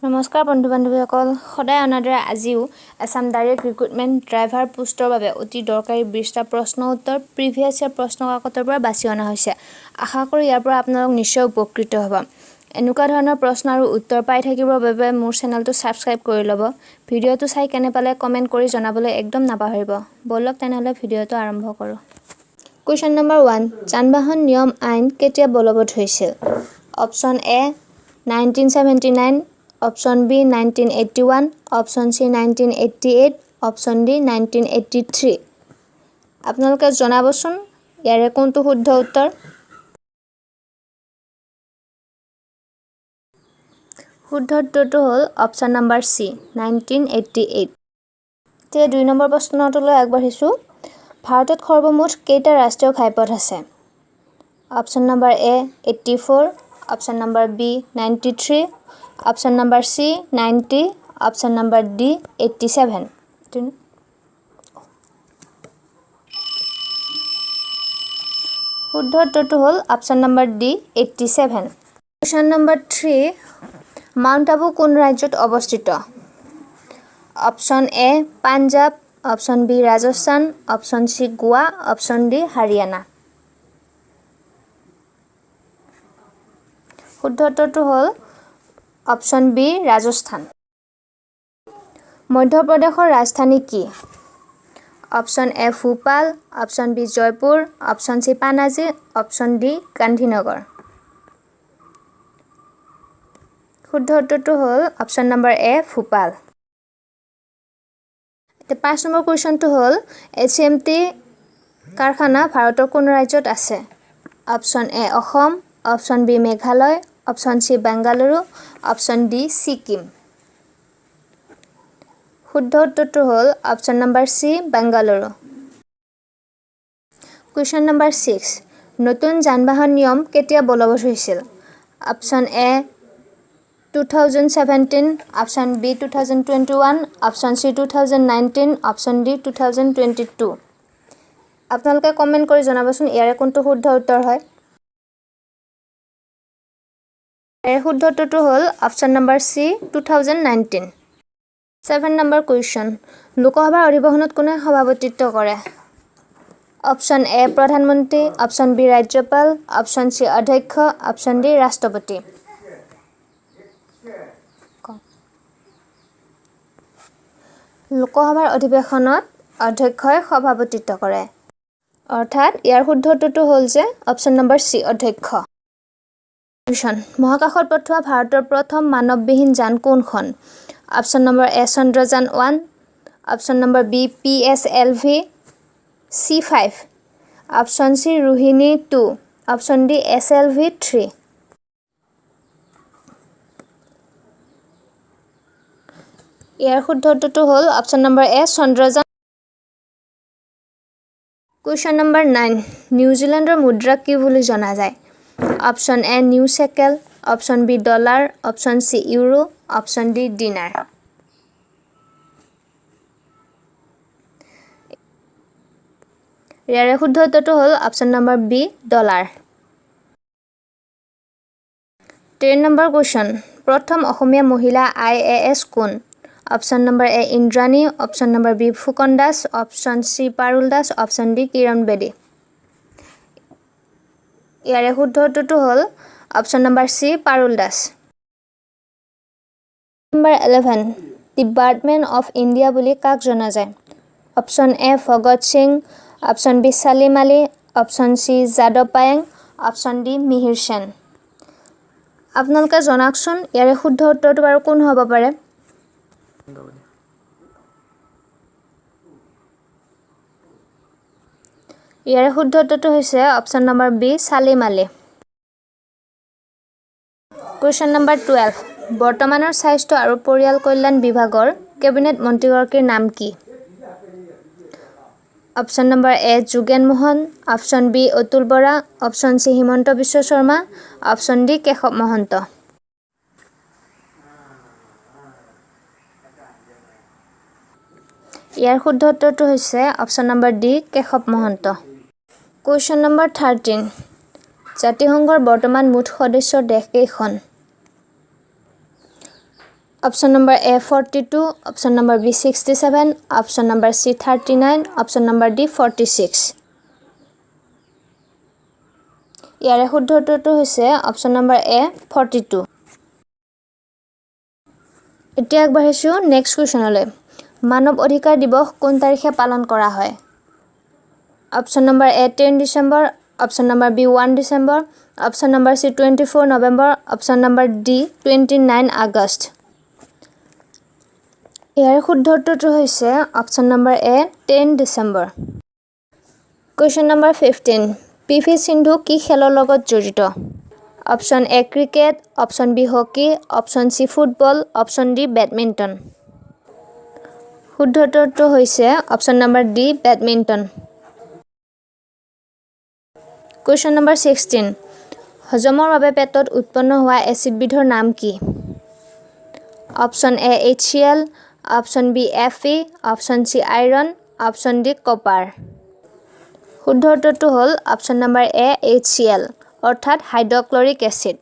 নমস্কাৰ বন্ধু বান্ধৱীসকল সদায় অনাদৰে আজিও আসাম ডাইৰেক্ট ৰিক্ৰুটমেণ্ট ড্ৰাইভাৰ পোষ্টৰ বাবে অতি দৰকাৰী 20টা প্ৰশ্ন উত্তৰ প্ৰিভিয়াছ ইয়াৰ প্ৰশ্ন কাকতৰ পৰা বাছি অনা হৈছে আশা কৰোঁ ইয়াৰ পৰা আপোনালোক নিশ্চয় উপকৃত হ'ব এনেকুৱা ধৰণৰ প্ৰশ্ন আৰু উত্তৰ পাই থাকিবৰ বাবে মোৰ চেনেলটো সাবস্ক্ৰাইব কৰি ল'ব ভিডিঅ'টো চাই কেনে পালে কমেন্ট কৰি জনাবলৈ একদম নাপাহৰিব বলক তেনেহলে ভিডিঅ'টো আৰম্ভ কৰোঁ Question number 1 যানবাহন নিয়ম আইন কেতিয়া বলবৎ হৈছিল অপচন এ 1979 Option B 1981, Option C 1988, Option D 1983. আপোনালোকে জনাবচোন ইয়াৰে কোনটো শুদ্ধ উত্তৰ শুদ্ধ উত্তৰটো হ'ল অপচন নম্বৰ C 1988 তে 2 নম্বৰ প্ৰশ্নটোলৈ আগবাঢ়িছো ভাৰতত সৰ্বমুঠ কেইটা ৰাষ্ট্ৰীয় ঘাইপথ আছে option number A 84, Option number B 93, Option number C 90 option number D 87 শুদ্ধ উত্তৰটো হ'ল option number D 87 Question number 3 mount Abu কোন ৰাজ্যত অৱস্থিত option A Punjab option B Rajasthan option C Goa option D Haryana শুদ্ধ উত্তৰটো হ'ল Option B Rajasthan মধ্য প্ৰদেশৰ ৰাজধানী কি Option A Bhopal Option B Jaipur Option C Panaji Option D Gandhinagar শুদ্ধ উত্তৰটো হ'ল Option number A Bhopal তে 5 নম্বৰ কোৱেশ্চনটো হ'ল HMT কাৰখানা ভাৰতৰ কোন ৰাজ্যত আছে Option A Assam Option B Meghalaya Option C Bengaluru Option D Sikkim শুদ্ধ উত্তৰটো হ'ল Option number C Bengaluru Question number 6 নতুন যানবাহন নিয়ম কেতিয়া বলবৎ হৈছিল Option A 2017 Option B 2021 Option C 2019 Option D 2022 আপোনালোকে কমেন্ট কৰি জনাবচোন ইয়াৰে কোনটো শুদ্ধ উত্তৰ হয় শুদ্ধ উত্তৰটো হ'ল option number C 2019 7 number question লোকসভাৰ অধিৱেশনত কোনে সভাপতিত্ব কৰে অপচন A প্ৰধানমন্ত্ৰী অপচন B ৰাজ্যপাল অপচন C অধ্যক্ষ অপচন D ৰাষ্ট্ৰপতি লোকসভাৰ অধিৱেশনত অধ্যক্ষই সভাপতিত্ব কৰে অৰ্থাৎ ইয়াৰ শুদ্ধ উত্তৰটো হ'ল যে অপচন নম্বৰ C অধ্যক্ষ মহাকাশত পঠোৱা ভাৰতৰ প্ৰথম মানৱবিহীন যান কোনখন option number A Chandrayaan 1 option number B PSLV C5 option C Rohini 2 option D SLV 3 ইয়াৰ শুদ্ধ উত্তৰটো হ'ল option number A Chandrayaan Question number 9 নিউজিলেণ্ডৰ মুদ্ৰা কি বুলি জনা যায় Option A new shekel Option B dollar Option C euro Option D dinar ইয়াৰে শুদ্ধ উত্তৰটো হ'ল Option number B dollar 10 number question প্ৰথম অসমীয়া মহিলা IAS কোন Option number A Indrani Option number B Phukan Das Option C Parul Das Option D কিৰণ বেদী ইয়াৰে শুদ্ধ উত্তৰটো হ'ল Option number C Parul Das Number 11 The Birdman of India বুলি কাক জনা যায় Option A Bhagat Singh Option B Salim Ali Option C Yadav Payeng Option D Mihir সেন আপোনালোকে জনাকচোন ইয়াৰে শুদ্ধ উত্তৰটো বাৰু কোন হ'ব পাৰে ইয়াৰে শুদ্ধ উত্তৰটো হৈছে Option number B Salim Ali Question number 12 বৰ্তমানৰ স্বাস্থ্য আৰু পৰিয়াল কল্যাণ বিভাগৰ কেবিনেট মন্ত্ৰীগৰাকীৰ নাম কি Option number A Jogen Mohan Option B Atul Bora Option C Himanta Biswa Sarma Option D Keshab Mahanta ইয়াৰ শুদ্ধ উত্তৰটো হৈছে Option number D Keshab Mahanta Question number 13 জাতিসংঘৰ বৰ্তমান মুঠ সদস্য দেশ কেইখন option number A 42, option number B 67, option number C 39, option number D 46। ইয়াৰে শুদ্ধ উত্তৰটো হৈছে অপশ্যন নম্বৰ এ 42। এতিয়া আগবাঢ়িছোঁ নেক্সট কুৱেশ্যনলৈ। মানৱ অধিকাৰ দিৱস কোন তাৰিখে পালন কৰা হয়? Option number A 10 December, option number B 1 December, option number C 24 November, option number D 29 August. ইয়াৰ শুদ্ধ উত্তৰটো হৈছে option number A 10 December. Question number 15। PV Sindhu কি খেলৰ লগত জড়িত? Option A cricket, option B hockey, option C football, option D badminton. শুদ্ধ উত্তৰটো হৈছে option number D badminton. Question number 16। হজমৰ বাবে পেটত উৎপন্ন হোৱা এচিডবিধৰ নাম কি? Option A HCl, option B Fe, option C iron, option D copper. শুদ্ধ উত্তৰটো হ'ল অপশ্যন নম্বৰ এ HCl অৰ্থাৎ হাইড্ৰক্লৰিক এচিড।